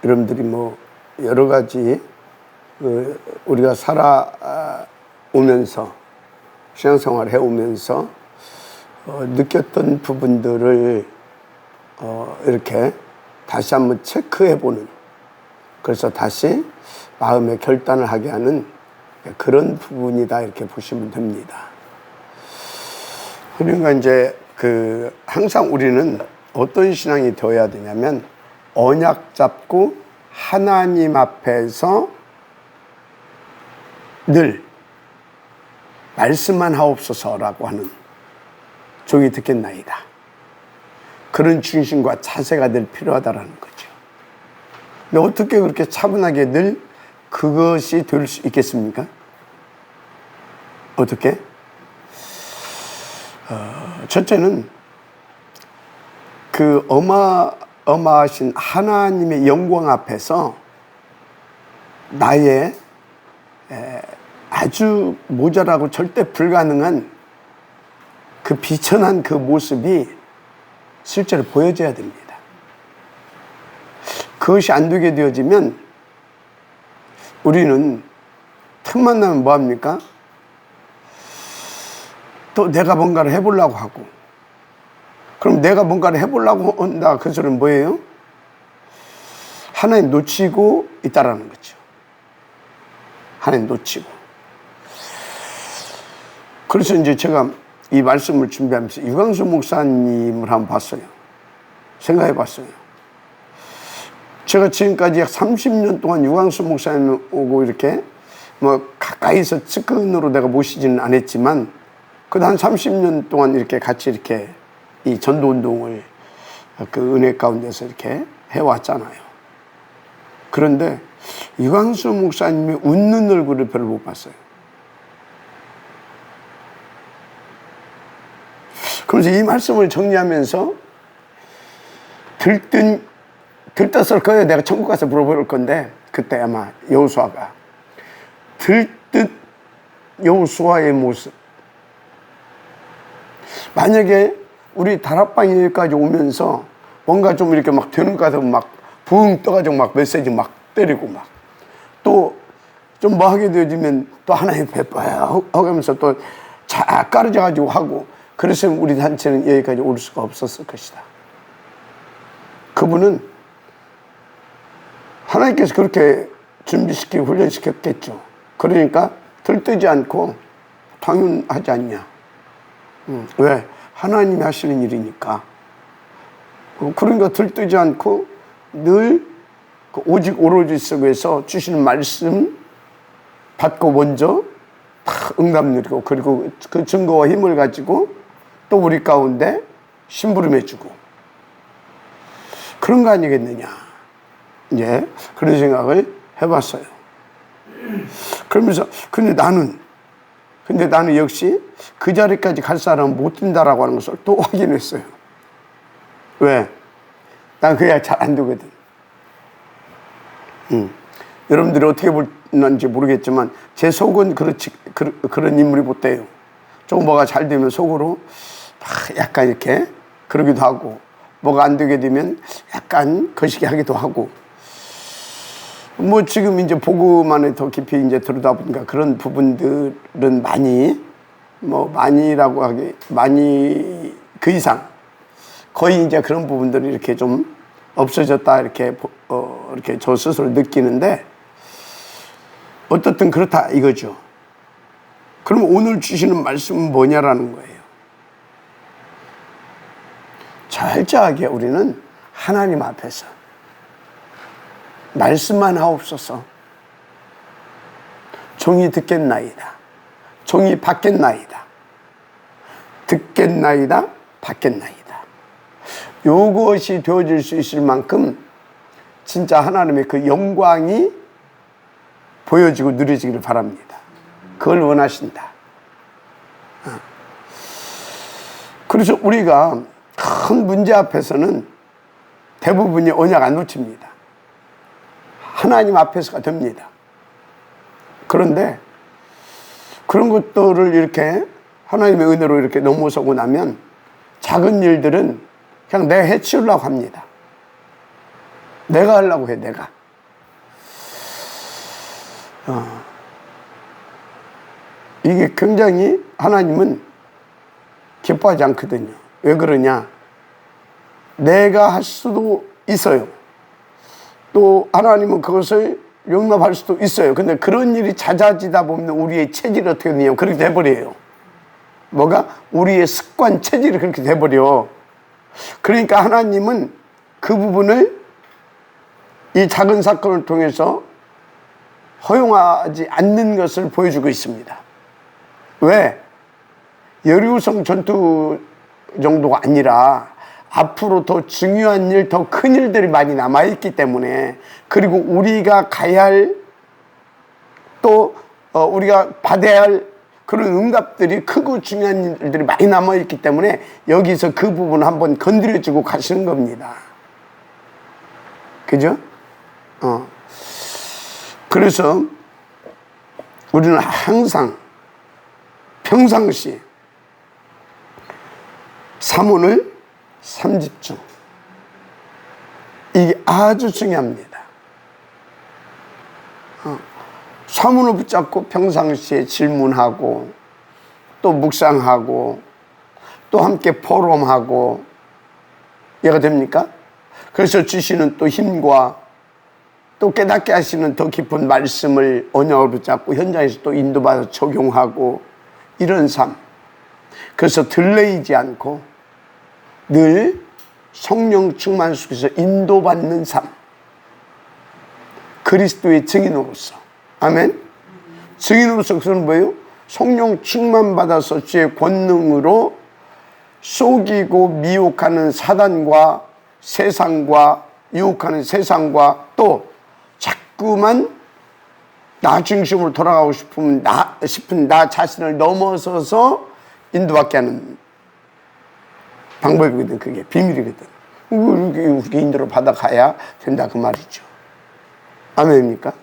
여러분들이 뭐 여러 가지 우리가 살아오면서 신앙생활 해오면서 느꼈던 부분들을 이렇게 다시 한번 체크해보는, 그래서 다시 마음의 결단을 하게 하는 그런 부분이다, 이렇게 보시면 됩니다. 그러니까 이제 항상 우리는 어떤 신앙이 되어야 되냐면, 언약 잡고 하나님 앞에서 늘 말씀만 하옵소서라고 하는, 종이 듣겠나이다, 그런 중심과 자세가 늘 필요하다라는 거죠. 근데 어떻게 그렇게 차분하게 늘 그것이 될 수 있겠습니까? 어떻게? 첫째는 그 어마하신 하나님의 영광 앞에서 나의 아주 모자라고 절대 불가능한 그 비천한 그 모습이 실제로 보여져야 됩니다. 그것이 안 되게 되어지면 우리는 틈만 나면 뭐합니까? 또 내가 뭔가를 해보려고 하고, 그럼 내가 뭔가를 해보려고 한다, 그 소리는 뭐예요? 하나님 놓치고 있다라는 거죠. 하나님 놓치고. 그래서 이제 제가 이 말씀을 준비하면서 유광수 목사님을 한번 봤어요. 생각해 봤어요. 제가 지금까지 약 30년 동안 유광수 목사님 오고 이렇게 뭐 가까이서 측근으로 내가 모시지는 않았지만, 그래도 한 30년 동안 이렇게 같이 이렇게 이 전도 운동을 그 은혜 가운데서 이렇게 해왔잖아요. 그런데 유광수 목사님이 웃는 얼굴을 별로 못 봤어요. 그래서 이 말씀을 정리하면서 들떴을 거예요. 내가 천국 가서 물어볼 건데, 그때 아마 여호수아가 들뜻 여호수아의 모습. 만약에 우리 다락방에까지 오면서 뭔가 좀 이렇게 막 되는 것 같으면 막 붕 떠가지고 막 메시지 막 때리고 막 또 좀 뭐 하게 되어지면 또 하나님 베빠야 하면서 또 쫙 깔아져가지고 하고, 그랬으면 우리 단체는 여기까지 올 수가 없었을 것이다. 그분은 하나님께서 그렇게 준비시키고 훈련시켰겠죠. 그러니까 들뜨지 않고 당연하지 않냐. 왜? 하나님이 하시는 일이니까. 그러니까 들뜨지 않고 늘 오직 오로지 속에서 주시는 말씀 받고 먼저 다 응답 누리고, 그리고 그 증거와 힘을 가지고 또 우리 가운데 심부름해주고, 그런 거 아니겠느냐. 이제 그런 생각을 해봤어요. 그러면서 근데 나는 역시 그 자리까지 갈 사람은 못 된다라고 하는 것을 또 확인했어요. 왜? 난 그야 잘 안 되거든. 여러분들이 어떻게 보는지 모르겠지만 제 속은 그런 인물이 못 돼요. 조금 뭐가 잘 되면 속으로 약간 이렇게 그러기도 하고, 뭐가 안 되게 되면 약간 거시기 하기도 하고, 뭐 지금 이제 복음만에 더 깊이 이제 들여다 보니까 그런 부분들은 많이라고 하기, 많이 그 이상 거의 이제 그런 부분들이 이렇게 좀 없어졌다, 이렇게 이렇게 저 스스로 느끼는데, 어떻든 그렇다 이거죠. 그럼 오늘 주시는 말씀은 뭐냐라는 거예요. 철저하게 우리는 하나님 앞에서 말씀만 하옵소서. 종이 듣겠나이다. 종이 받겠나이다. 듣겠나이다. 받겠나이다. 요것이 되어질 수 있을 만큼 진짜 하나님의 그 영광이 보여지고 누려지기를 바랍니다. 그걸 원하신다. 그래서 우리가 큰 문제 앞에서는 대부분이 언약 안 놓칩니다. 하나님 앞에서가 됩니다. 그런데 그런 것들을 이렇게 하나님의 은혜로 이렇게 넘어서고 나면 작은 일들은 그냥 내 해치우려고 합니다. 내가 하려고 해, 내가. 이게 굉장히 하나님은 기뻐하지 않거든요. 왜 그러냐? 내가 할 수도 있어요. 또 하나님은 그것을 용납할 수도 있어요. 근데 그런 일이 잦아지다 보면 우리의 체질이 어떻게 되냐면 그렇게 돼버려요. 뭐가? 우리의 습관, 체질이 그렇게 돼버려. 그러니까 하나님은 그 부분을 이 작은 사건을 통해서 허용하지 않는 것을 보여주고 있습니다. 왜? 여리고성 전투 정도가 아니라 앞으로 더 중요한 일, 더 큰 일들이 많이 남아있기 때문에, 그리고 우리가 가야 할, 또 우리가 받아야 할 그런 응답들이 크고 중요한 일들이 많이 남아있기 때문에 여기서 그 부분을 한번 건드려주고 가시는 겁니다. 그죠? 그래서 우리는 항상 평상시 사문을 3집중, 이게 아주 중요합니다. 사문을 붙잡고 평상시에 질문하고 또 묵상하고 또 함께 포럼하고, 이해가 됩니까? 그래서 주시는 또 힘과 또 깨닫게 하시는 더 깊은 말씀을 언약을 붙잡고 현장에서 또 인도받아 적용하고, 이런 삶. 그래서 들레이지 않고 늘 성령 충만 속에서 인도받는 삶, 그리스도의 증인으로서. 아멘. 증인으로서 그건 뭐예요? 성령 충만 받아서 주의 권능으로 속이고 미혹하는 사단과 세상과 유혹하는 세상과, 또 자꾸만 나 중심으로 돌아가고 싶은 나 자신을 넘어서서 인도받게 하는 방법이거든. 그게 비밀이거든. 우리 인도를 받아가야 된다 그 말이죠. 아멘입니까?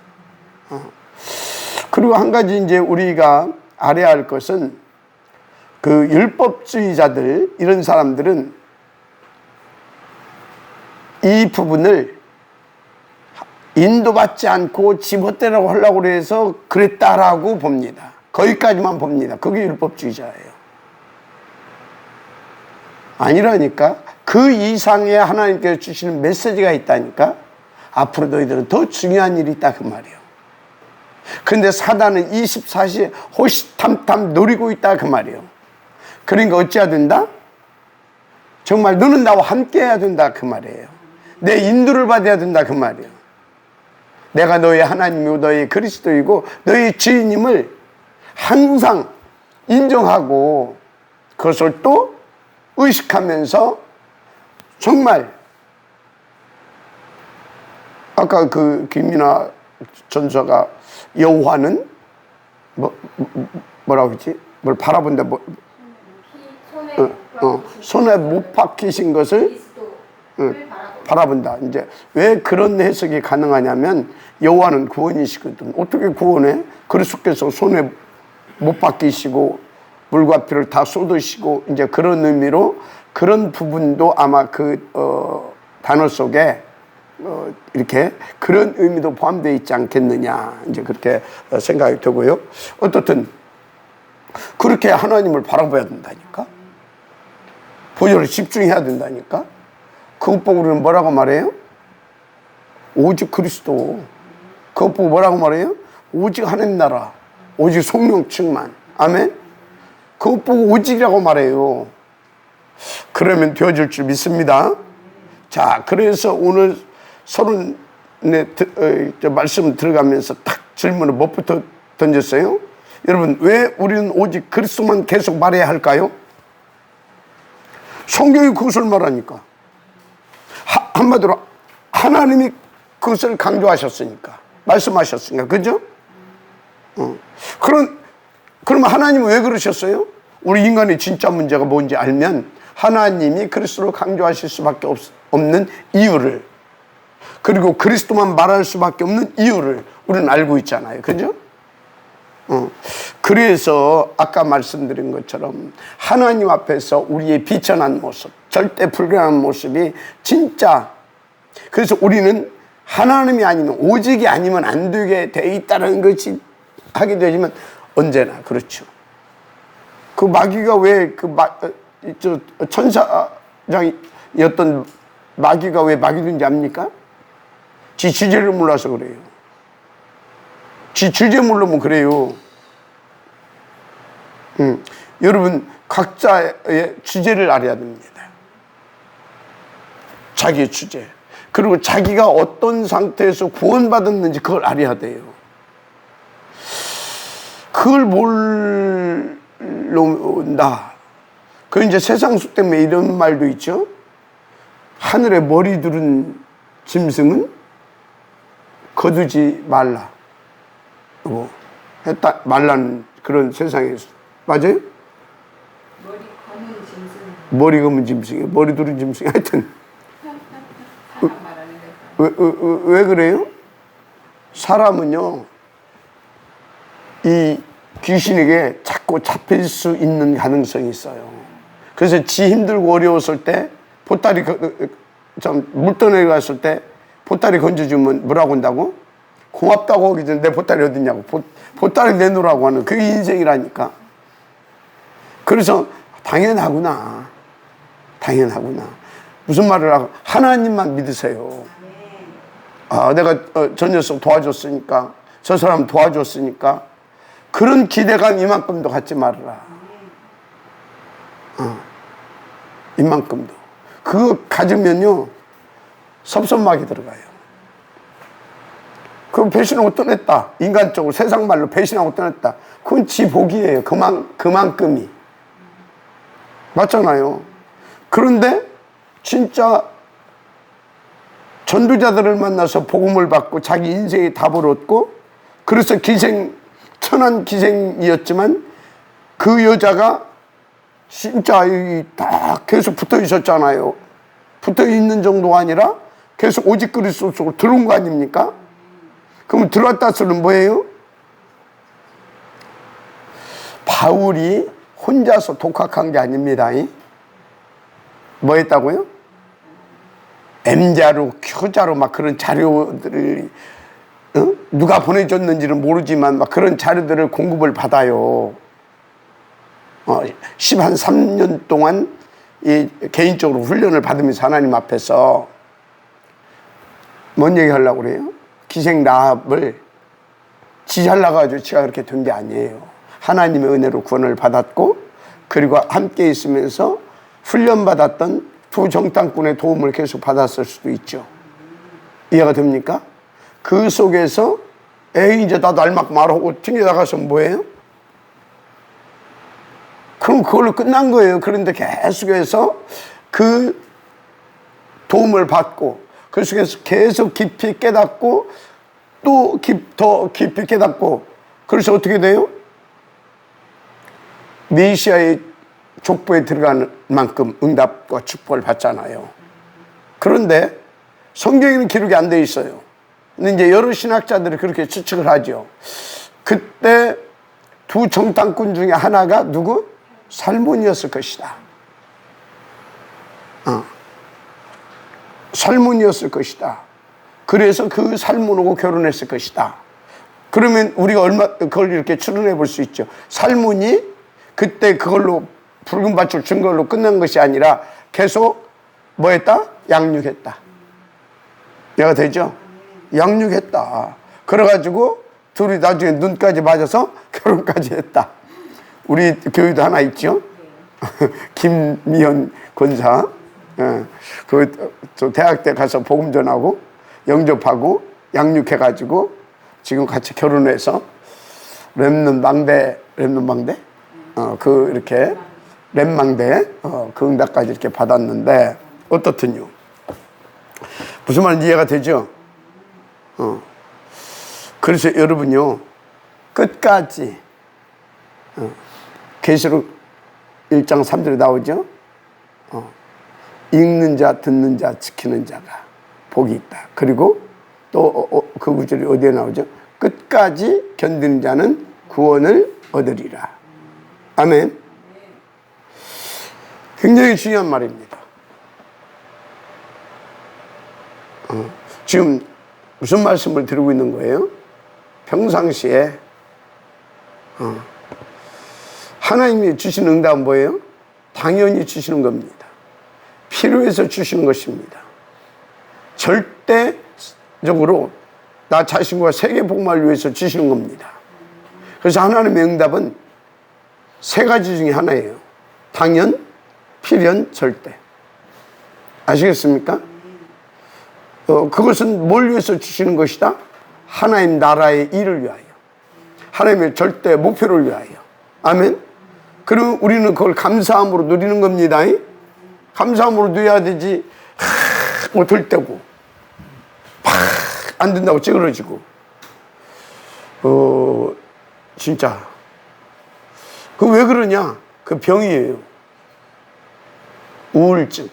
그리고 한 가지 이제 우리가 알아야 할 것은, 그 율법주의자들, 이런 사람들은 이 부분을 인도받지 않고 지멋대로 하려고 해서 그랬다라고 봅니다. 거기까지만 봅니다. 그게 율법주의자예요. 아니라니까. 그 이상의 하나님께서 주시는 메시지가 있다니까. 앞으로 너희들은 더 중요한 일이 있다 그 말이에요. 근데 사단은 24시에 호시탐탐 노리고 있다 그 말이에요. 그러니까 어찌해야 된다? 정말 너는 나와 함께 해야 된다 그 말이에요. 내 인도를 받아야 된다 그 말이에요. 내가 너의 하나님이고 너의 그리스도이고 너의 주인임을 항상 인정하고 그것을 또 의식하면서, 정말 아까 그 김민아 전서가 여호와는 뭐라고 했지? 뭘 바라본다, 손에 못 박히신 것을 바라본다. 이제 왜 그런 해석이 가능하냐면, 여호와는 구원이시거든. 어떻게 구원해? 그리스도께서 손에 못 박히시고 물과 피를 다 쏟으시고, 이제 그런 의미로 그런 부분도 아마 그 단어 속에 이렇게 그런 의미도 포함되어 있지 않겠느냐, 이제 그렇게 생각이 되고요. 어떻든 그렇게 하나님을 바라봐야 된다니까. 보혈에 집중해야 된다니까. 그것 보고 우리는 뭐라고 말해요? 오직 그리스도. 그것 보고 뭐라고 말해요? 오직 하나님 나라, 오직 성령 충만. 아멘. 그것 보고 오직이라고 말해요. 그러면 되어질 줄 믿습니다. 자, 그래서 오늘 34 말씀 들어가면서 딱 질문을 뭐부터 던졌어요? 여러분, 왜 우리는 오직 그리스도만 계속 말해야 할까요? 성경이 그것을 말하니까. 한마디로 하나님이 그것을 강조하셨으니까, 말씀하셨으니까. 그죠? 그러면 하나님은 왜 그러셨어요? 우리 인간의 진짜 문제가 뭔지 알면 하나님이 그리스도를 강조하실 수밖에 없는 이유를, 그리고 그리스도만 말할 수밖에 없는 이유를 우리는 알고 있잖아요. 그죠? 그래서 아까 말씀드린 것처럼 하나님 앞에서 우리의 비천한 모습, 절대 불가능한 모습이 진짜 그래서 우리는 하나님이 아니면, 오직이 아니면 안 되게 돼 있다는 것이 하게 되지만 언제나 그렇죠. 그 마귀가 왜 천사장이었던 마귀가 왜 마귀든지 압니까? 지 주제를 몰라서 그래요. 지 주제 모르면 그래요. 여러분, 각자의 주제를 알아야 됩니다. 자기의 주제. 그리고 자기가 어떤 상태에서 구원받았는지 그걸 알아야 돼요. 그걸 모른다. 그 이제 세상 수 때문에 이런 말도 있죠. 하늘에 머리 두른 짐승은 거두지 말라. 했다 말라는 그런 세상에서. 맞아요? 머리 검은 짐승이 머리 두른 짐승이 하여튼 왜 그래요? 사람은요 이 귀신에게 자꾸 잡힐 수 있는 가능성이 있어요. 그래서 지 힘들고 어려웠을 때 보따리 물떠내려 갔을 때 보따리 건져주면 뭐라고 한다고? 고맙다고 하기 전에 내 보따리 어딨냐고. 보따리 내놓으라고 하는 그게 인생이라니까. 그래서 당연하구나. 무슨 말을 하고? 하나님만 믿으세요. 아, 내가 저 녀석 도와줬으니까, 저 사람 도와줬으니까 그런 기대감 이만큼도 갖지 말아라. 이만큼도. 그거 가지면요 섭섭하게 들어가요. 그럼 배신하고 떠났다. 인간적으로 세상 말로 배신하고 떠났다. 그건 지 복이에요. 그만큼이. 맞잖아요. 그런데 진짜 전도자들을 만나서 복음을 받고 자기 인생의 답을 얻고, 그래서 천한 기생이었지만 그 여자가 진짜 딱 계속 붙어 있었잖아요. 붙어 있는 정도가 아니라 계속 오직 그리스도 속으로 들어온 거 아닙니까? 그럼 들어왔다 소리는 뭐예요? 바울이 혼자서 독학한 게 아닙니다. 뭐 했다고요? M자로, Q자로 막 그런 자료들을 누가 보내줬는지는 모르지만 막 그런 자료들을 공급을 받아요. 13년 동안 개인적으로 훈련을 받으면서 하나님 앞에서 뭔 얘기 하려고 그래요? 기생 라합을 지 잘나가지고 지가 그렇게 된 게 아니에요. 하나님의 은혜로 구원을 받았고, 그리고 함께 있으면서 훈련받았던 두 정탐꾼의 도움을 계속 받았을 수도 있죠. 이해가 됩니까? 그 속에서 이제 나도 알막 말하고 튕겨 나가서 뭐예요? 그럼 그걸로 끝난 거예요. 그런데 계속해서 그 도움을 받고, 그 속에서 계속 깊이 깨닫고, 또 더 깊이 깨닫고, 그래서 어떻게 돼요? 메시아의 족보에 들어가는 만큼 응답과 축복을 받잖아요. 그런데 성경에는 기록이 안 돼 있어요. 근데 이제 여러 신학자들이 그렇게 추측을 하죠. 그때 두 정탐꾼 중에 하나가 누구? 살몬이었을 것이다. 살몬이었을 것이다. 그래서 그 살몬하고 결혼했을 것이다. 그러면 우리가 그걸 이렇게 추론해 볼 수 있죠. 살몬이 그때 그걸로 붉은 밧줄 준 걸로 끝난 것이 아니라 계속 뭐 했다? 양육했다. 얘가 되죠? 양육했다. 그래가지고 둘이 나중에 눈까지 맞아서 결혼까지 했다. 우리 교회도 하나 있죠? 김미연 권사. 저 대학 때 가서 복음 전하고 영접하고 양육해가지고 지금 같이 결혼해서 렘넌망대 이렇게 렘망대 그 응답까지 이렇게 받았는데 어떻든요? 무슨 말인지 이해가 되죠? 그래서 여러분요 끝까지 계시록 1장 3절에 나오죠? 읽는 자, 듣는 자, 지키는 자가 복이 있다. 그리고 또 그 구절이 어디에 나오죠? 끝까지 견디는 자는 구원을 얻으리라. 아멘. 굉장히 중요한 말입니다. 지금 무슨 말씀을 드리고 있는 거예요? 평상시에 하나님이 주시는 응답은 뭐예요? 당연히 주시는 겁니다. 필요해서 주시는 것입니다. 절대적으로 나 자신과 세계 복음을 위해서 주시는 겁니다. 그래서 하나님의 응답은 세 가지 중에 하나예요. 당연, 필연, 절대. 아시겠습니까? 그것은 뭘 위해서 주시는 것이다? 하나님 나라의 일을 위하여. 하나님의 절대 목표를 위하여. 아멘? 그럼 우리는 그걸 감사함으로 누리는 겁니다. 감사함으로 누려야 되지. 들 때고 안 된다고 찌그러지고. 진짜 그 왜 그러냐? 그 병이에요. 우울증.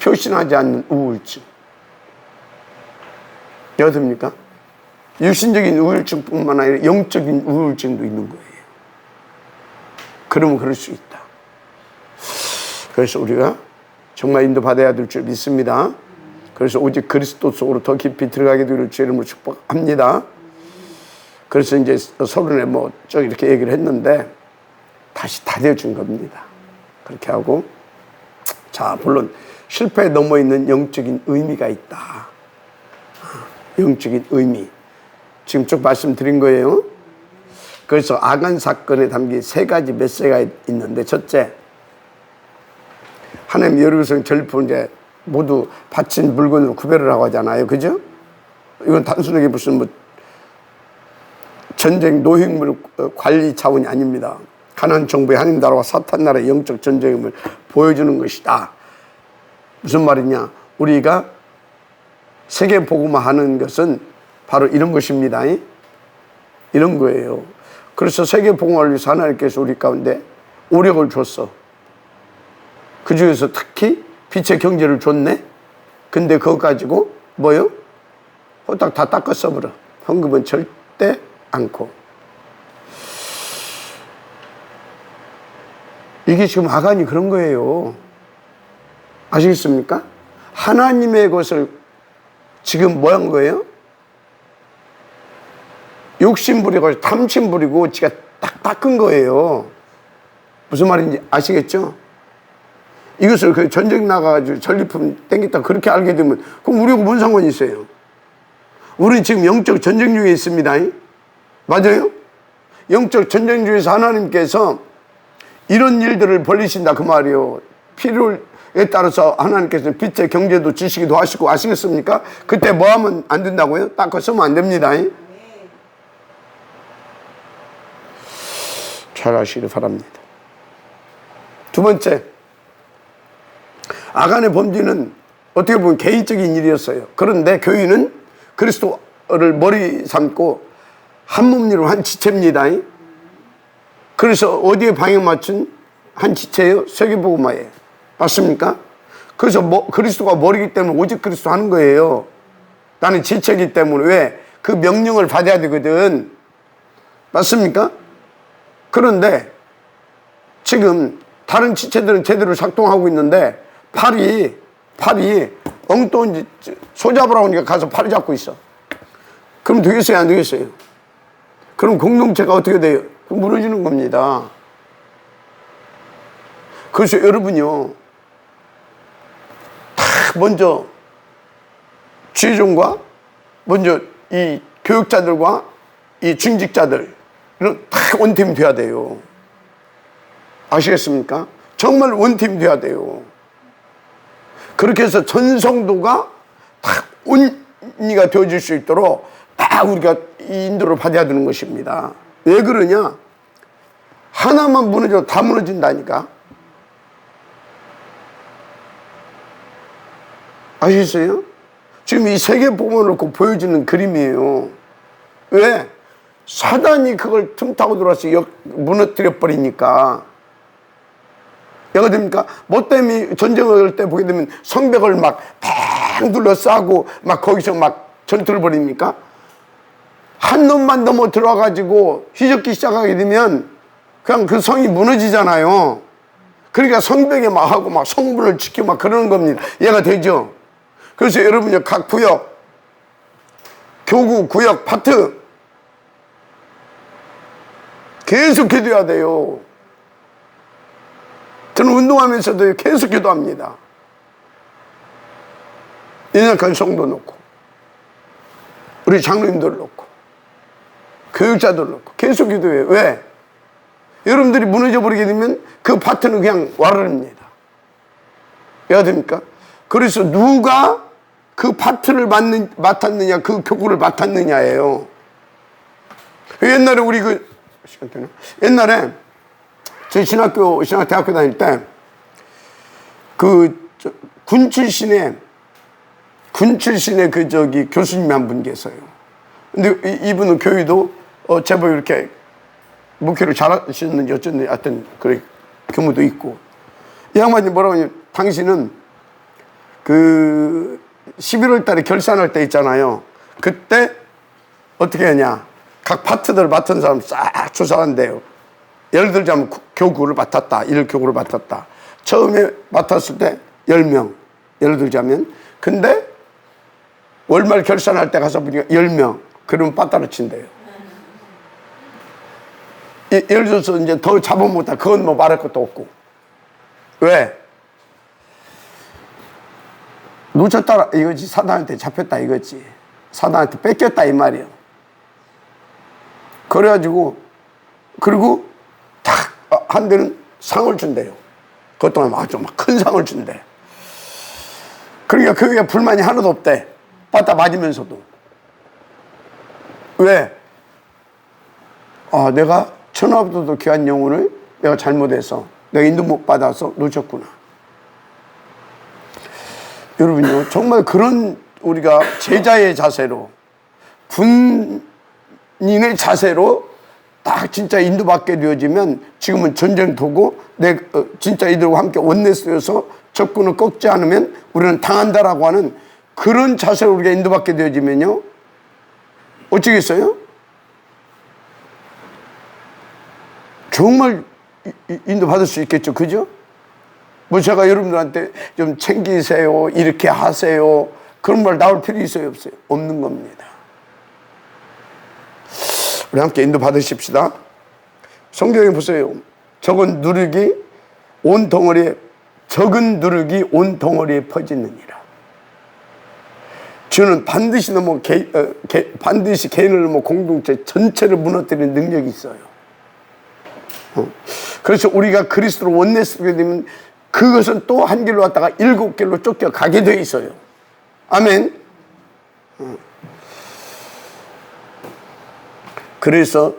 표시나지 않는 우울증. 여듭니까? 육신적인 우울증뿐만 아니라 영적인 우울증도 있는 거예요. 그러면 그럴 수 있다. 그래서 우리가 정말 인도받아야 될 줄 믿습니다. 그래서 오직 그리스도 속으로 더 깊이 들어가게 되기를 주의 이름으로 축복합니다. 그래서 이제 서론에 쭉 이렇게 얘기를 했는데 다시 다져준 겁니다. 그렇게 하고, 자, 물론 실패에 넘어 있는 영적인 의미가 있다. 영적인 의미. 지금 쭉 말씀드린 거예요. 그래서 아간 사건에 담긴 세 가지 메시지가 있는데, 첫째, 하나님 여러 것을 전부 이제 모두 바친 물건으로 구별을 하고 하잖아요. 그죠? 이건 단순하게 무슨 전쟁 노획물 관리 차원이 아닙니다. 가나안 정부의 하나님 나라와 사탄 나라의 영적 전쟁임을 보여주는 것이다. 무슨 말이냐? 우리가 세계 복음화하는 것은 바로 이런 것입니다. 이런 거예요. 그래서 세계 복음화를 위해서 하나님께서 우리 가운데 오력을 줬어. 그 중에서 특히 빛의 경제를 줬네. 근데 그거 가지고 뭐요? 호딱 다 닦아 써버려. 헌금은 절대 않고. 이게 지금 아간이 그런 거예요. 아시겠습니까? 하나님의 것을 지금 뭐 한 거예요? 욕심 부리고 탐심 부리고 지가 딱 닦은 거예요. 무슨 말인지 아시겠죠? 이것을 그 전쟁 나가가지고 전리품 땡겼다 그렇게 알게 되면 그럼 우리하고 뭔 상관이 있어요? 우리는 지금 영적 전쟁 중에 있습니다. 맞아요? 영적 전쟁 중에서 하나님께서 이런 일들을 벌리신다 그 말이에요. 필요에 따라서 하나님께서 빛의 경제도 주시기도 하시고. 아시겠습니까? 그때 뭐 하면 안 된다고요? 닦아 쓰면 안 됩니다. 잘 아시길 바랍니다. 두 번째, 아간의 범죄는 어떻게 보면 개인적인 일이었어요. 그런데 교인은 그리스도를 머리 삼고 한 몸일로 한 지체입니다. 그래서 어디에 방향 맞춘 한 지체예요? 세계복음화예요. 맞습니까? 그래서 그리스도가 머리이기 때문에 오직 그리스도 하는 거예요. 나는 지체이기 때문에. 왜? 그 명령을 받아야 되거든. 맞습니까? 그런데 지금 다른 지체들은 제대로 작동하고 있는데 팔이 엉뚱한 소 잡으라고 하니까 가서 팔이 잡고 있어. 그럼 되겠어요? 안 되겠어요? 그럼 공동체가 어떻게 돼요? 무너지는 겁니다. 그래서 여러분요, 다 먼저 지혜종과 먼저 이 교육자들과 이 중직자들 이런 다 원팀 돼야 돼요. 아시겠습니까? 정말 원팀 돼야 돼요. 그렇게 해서 전 성도가 다 온리가 되어질 수 있도록 다 우리가 인도를 받아야 되는 것입니다. 왜 그러냐? 하나만 무너져도 다 무너진다니까. 아시겠어요? 지금 이 세계 복음을 놓고 보여주는 그림이에요. 왜? 사단이 그걸 틈타고 들어와서 무너뜨려 버리니까. 예가 됩니까? 뭐 때문에 전쟁을 할 때 보게 되면 성벽을 막 팽 둘러싸고 막 거기서 막 전투를 벌입니까? 한 놈만 넘어 들어와가지고 휘젓기 시작하게 되면 그냥 그 성이 무너지잖아요. 그러니까 성벽에 막 하고 막 성문을 지키고 막 그러는 겁니다. 이해가 되죠? 그래서 여러분요, 각 구역, 교구, 구역, 파트 계속 기도해야 돼요. 저는 운동하면서도 계속 기도합니다. 연약한 성도 놓고, 우리 장로님들 놓고, 교육자들 놓고 계속 기도해요. 왜? 여러분들이 무너져 버리게 되면 그 파트는 그냥 와르릅니다. 왜야 됩니까? 그래서 누가 그 파트를 맡았느냐, 그 교구를 맡았느냐예요. 옛날에 우리 옛날에 저희 대학교 다닐 때 군 출신의 교수님이 한 분 계세요. 근데 이분은 교회도 제법 이렇게 목회를 잘하셨는지 어쩐지 하여튼 그런 경우도 있고, 이 양반이 뭐라고 하냐면, 당신은 11월 달에 결산할 때 있잖아요. 그때 어떻게 하냐, 각 파트들 맡은 사람 싹 조사한대요. 예를 들자면 교구를 맡았다, 일 교구를 맡았다. 처음에 맡았을 때 10명 예를 들자면, 근데 월말 결산할 때 가서 보니까 10명, 그러면 빠따로 친대요. 예를 들어서 이제 더 잡아먹다, 그건 뭐 말할 것도 없고. 왜? 놓쳤다 이거지, 사단한테 잡혔다 이거지, 사단한테 뺏겼다 이 말이에요. 그래가지고, 그리고 탁 한 데는 상을 준대요. 그것도 아주 막 큰 상을 준대. 그러니까 그게 불만이 하나도 없대. 빠따 맞으면서도. 왜? 내가 천하보다도 귀한 영혼을 내가 잘못해서 내가 인도 못 받아서 놓쳤구나. 여러분요, 정말 그런 우리가 제자의 자세로, 군인의 자세로 딱 진짜 인도받게 되어지면, 지금은 전쟁터고 진짜 이들과 함께 원내 쓰여서 적군을 꺾지 않으면 우리는 당한다라고 하는 그런 자세로 우리가 인도받게 되어지면요, 어쩌겠어요? 정말 인도받을 수 있겠죠. 그죠? 뭐 제가 여러분들한테 좀 챙기세요, 이렇게 하세요, 그런 말 나올 필요 있어요, 없어요? 없는 겁니다. 우리 함께 인도 받으십시다. 성경에 보세요. 적은 누룩이 온 덩어리에 퍼지느니라. 주는 반드시 반드시 개인을 넘어 공동체 전체를 무너뜨리는 능력이 있어요. 그래서 우리가 그리스도로 원내 쓰게 되면 그것은 또 한 길로 왔다가 7길로 쫓겨가게 돼 있어요. 아멘. 그래서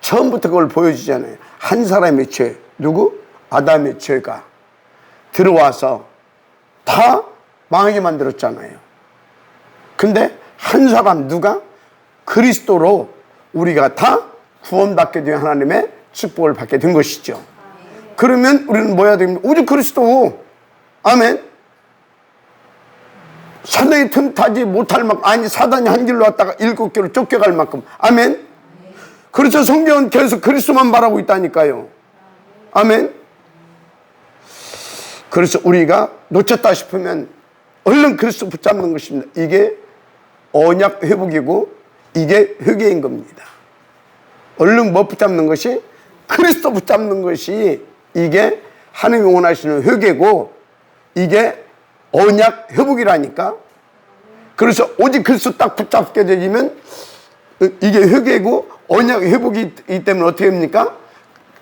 처음부터 그걸 보여주잖아요. 한 사람의 죄, 누구? 아담의 죄가 들어와서 다 망하게 만들었잖아요. 근데 한 사람, 누가? 그리스도로 우리가 다 구원받게 된 하나님의 축복을 받게 된 것이죠. 그러면 우리는 뭐 해야 됩니까? 오직 그리스도. 아멘. 사단이 틈타지 못할 만큼, 아니 사단이 한 길로 왔다가 7길로 쫓겨갈 만큼. 아멘. 그래서 성경은 계속 그리스도만 바라고 있다니까요. 아멘. 그래서 우리가 놓쳤다 싶으면 얼른 그리스도 붙잡는 것입니다. 이게 언약 회복이고 이게 회개인 겁니다. 얼른 뭐 붙잡는 것이? 그리스도 붙잡는 것이 이게 하나님이 원하시는 회개고 이게 언약 회복이라니까. 그래서 오직 그리스도 딱 붙잡게 되면 이게 회개고 언약 회복이기 때문에 어떻게 합니까?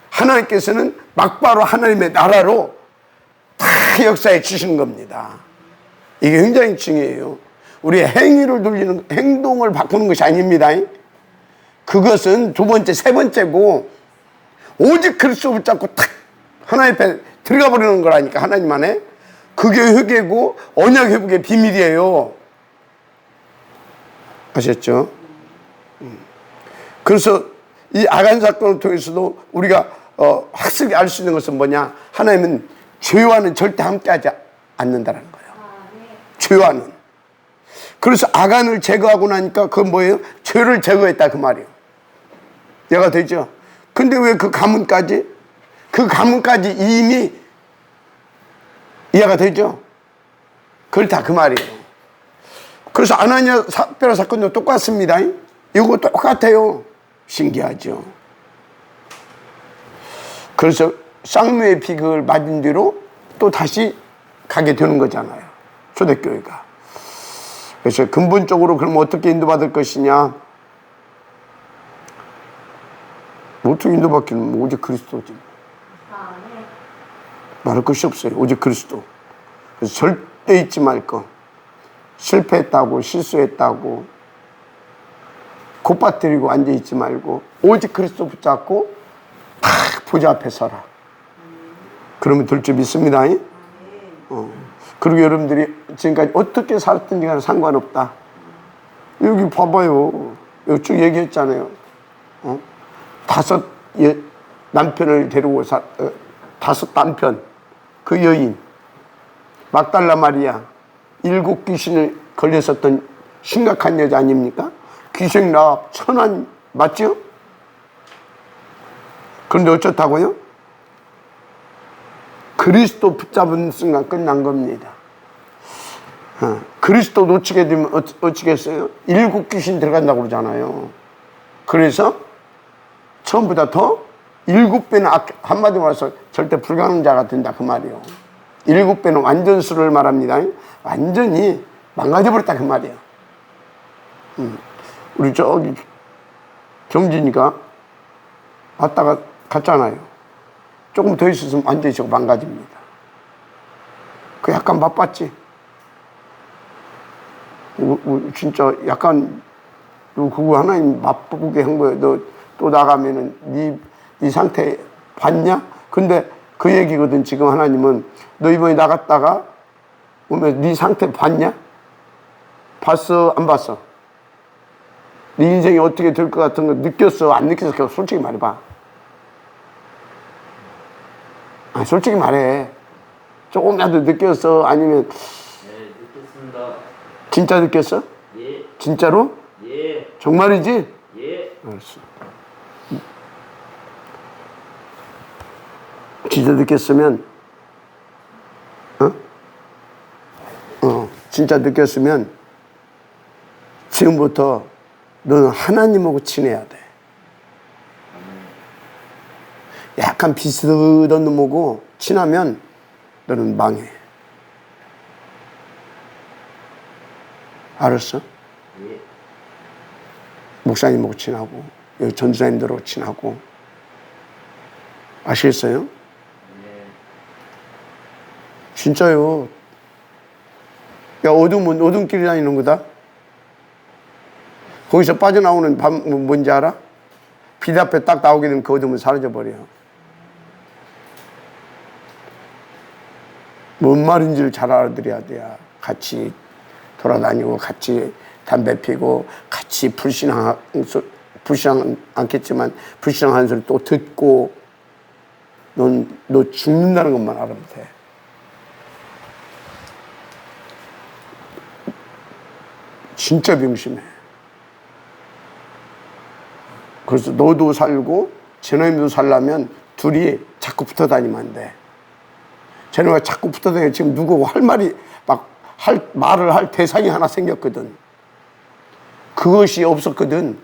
하나님께서는 막바로 하나님의 나라로 다 역사해 주시는 겁니다. 이게 굉장히 중요해요. 우리의 행위를 돌리는, 행동을 바꾸는 것이 아닙니다. 그것은 두 번째, 세 번째고, 오직 그리스도 붙잡고 탁 하나님 앞에 들어가 버리는 거라니까. 하나님 안에. 그게 회개고 언약 회복의 비밀이에요. 아셨죠? 그래서 이 아간 사건을 통해서도 우리가 확실히 알 수 있는 것은 뭐냐? 하나님은 죄와는 절대 함께하지 않는다는 거예요. 죄와는. 그래서 아간을 제거하고 나니까 그건 뭐예요? 죄를 제거했다 그 말이에요. 이해가 되죠? 근데 왜 그 가문까지? 그 가문까지 이미 이해가 되죠? 그렇다 그 말이에요. 그래서 아나니아 삽비라 사건도 똑같습니다. 이거 똑같아요. 신기하죠. 그래서 쌍무의 비극을 맞은 뒤로 또 다시 가게 되는 거잖아요. 초대교회가. 그래서 근본적으로 그럼 어떻게 인도받을 것이냐? 어떻게 인도받기는 오직 그리스도지. 말할 것이 없어요. 오직 그리스도. 그래서 절대 잊지 말 거. 실패했다고 실수했다고 곱빠뜨리고 앉아있지 말고 오직 그리스도 붙잡고 탁 보좌 앞에 서라. 그러면 될 줄 믿습니다. 그리고 여러분들이 지금까지 어떻게 살았든지 간에 상관없다. 여기 봐봐요. 여기 쭉 얘기했잖아요. 다섯 남편을 데리고 다섯 남편, 그 여인 막달라 마리아, 7 귀신을 걸렸었던 심각한 여자 아닙니까? 귀신 라합 천한 맞죠? 그런데 어쩌다고요? 그리스도 붙잡은 순간 끝난 겁니다. 그리스도 놓치게 되면 어찌겠어요? 7 귀신 들어간다고 그러잖아요. 그래서 처음보다 더 7배는 한마디로 말해서 절대 불가능자가 된다 그 말이에요. 7배는 완전수를 말합니다. 완전히 망가져버렸다 그 말이에요. 우리 저기 경진이가 왔다가 갔잖아요. 조금 더 있었으면 완전히 저거 망가집니다. 그 약간 맛봤지? 진짜 약간 그거 하나님 맛보게 한 거예요. 너 또 나가면은 네 상태 봤냐? 근데 그 얘기거든. 지금 하나님은 너 이번에 나갔다가 오면 네 상태 봤냐? 봤어? 안 봤어? 네 인생이 어떻게 될 것 같은 거 느꼈어? 안 느꼈어? 솔직히 말해봐. 아니, 솔직히 말해. 조금이라도 느꼈어? 아니면 네, 느꼈습니다. 진짜 느꼈어? 예. 진짜로? 예. 정말이지? 예. 알았어. 진짜 느꼈으면, 진짜 느꼈으면 지금부터 너는 하나님하고 친해야 돼. 약간 비슷한 놈하고 친하면 너는 망해. 알았어? 예. 목사님하고 친하고 여기 전도사님들하고 친하고. 아시겠어요? 예. 진짜요. 야, 어둠은 어둠길이 다니는 거다. 거기서 빠져나오는 밤 뭔지 알아? 빛 앞에 딱 나오게 되면 그 어둠은 사라져버려. 뭔 말인지를 잘 알아들어야 돼요. 같이 돌아다니고 같이 담배 피고 같이 불신앙 않겠지만 불신앙하는 소리 또 듣고 너 죽는다는 것만 알아면 돼. 진짜 명심해. 그래서 너도 살고 제노님도 살려면 둘이 자꾸 붙어 다니면 안 돼. 제노가 자꾸 붙어 다니면 지금 누구고 할 말이 말을 할 대상이 하나 생겼거든. 그것이 없었거든.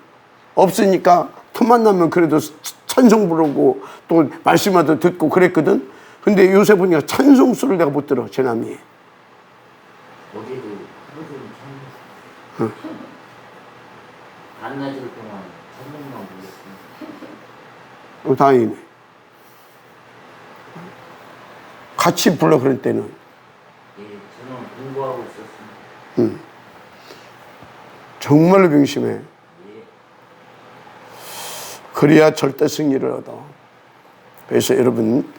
없으니까 틈만 나면 그래도 찬송 부르고 또 말씀마다 듣고 그랬거든. 근데 요새 보니까 찬송수를 내가 못 들어, 제남이. 어제도 응. 반나절 동안 찬송만 불렀습니다. 다행이네. 같이 불러 그럴 때는. 예, 저는 공부하고 있었습니다. 정말로 명심해. 예. 그래야 절대 승리를 얻어. 그래서 여러분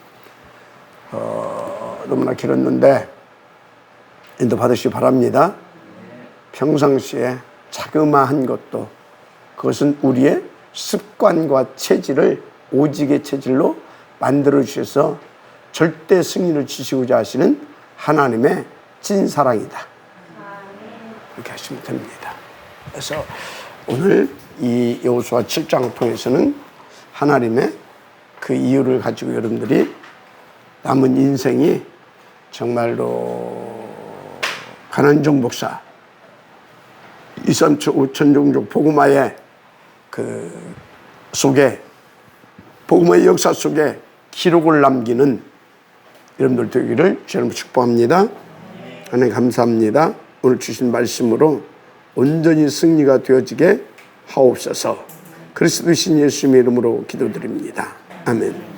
너무나 길었는데 인도 받으시기 바랍니다. 평상시에 자그마한 것도 그것은 우리의 습관과 체질을 오직의 체질로 만들어 주셔서 절대 승리를 주시고자 하시는 하나님의 찐사랑이다. 이렇게 하시면 됩니다. 그래서 오늘 이 여호수아 7장을 통해서는 하나님의 그 이유를 가지고 여러분들이 남은 인생이 정말로 가난종 목사 2,3천 5천 종족 복음화의 속에 복음화의 역사 속에 기록을 남기는 여러분들 되기를 주님 축복합니다. 하나님 감사합니다. 오늘 주신 말씀으로 온전히 승리가 되어지게 하옵소서. 그리스도신 예수님의 이름으로 기도드립니다. 아멘.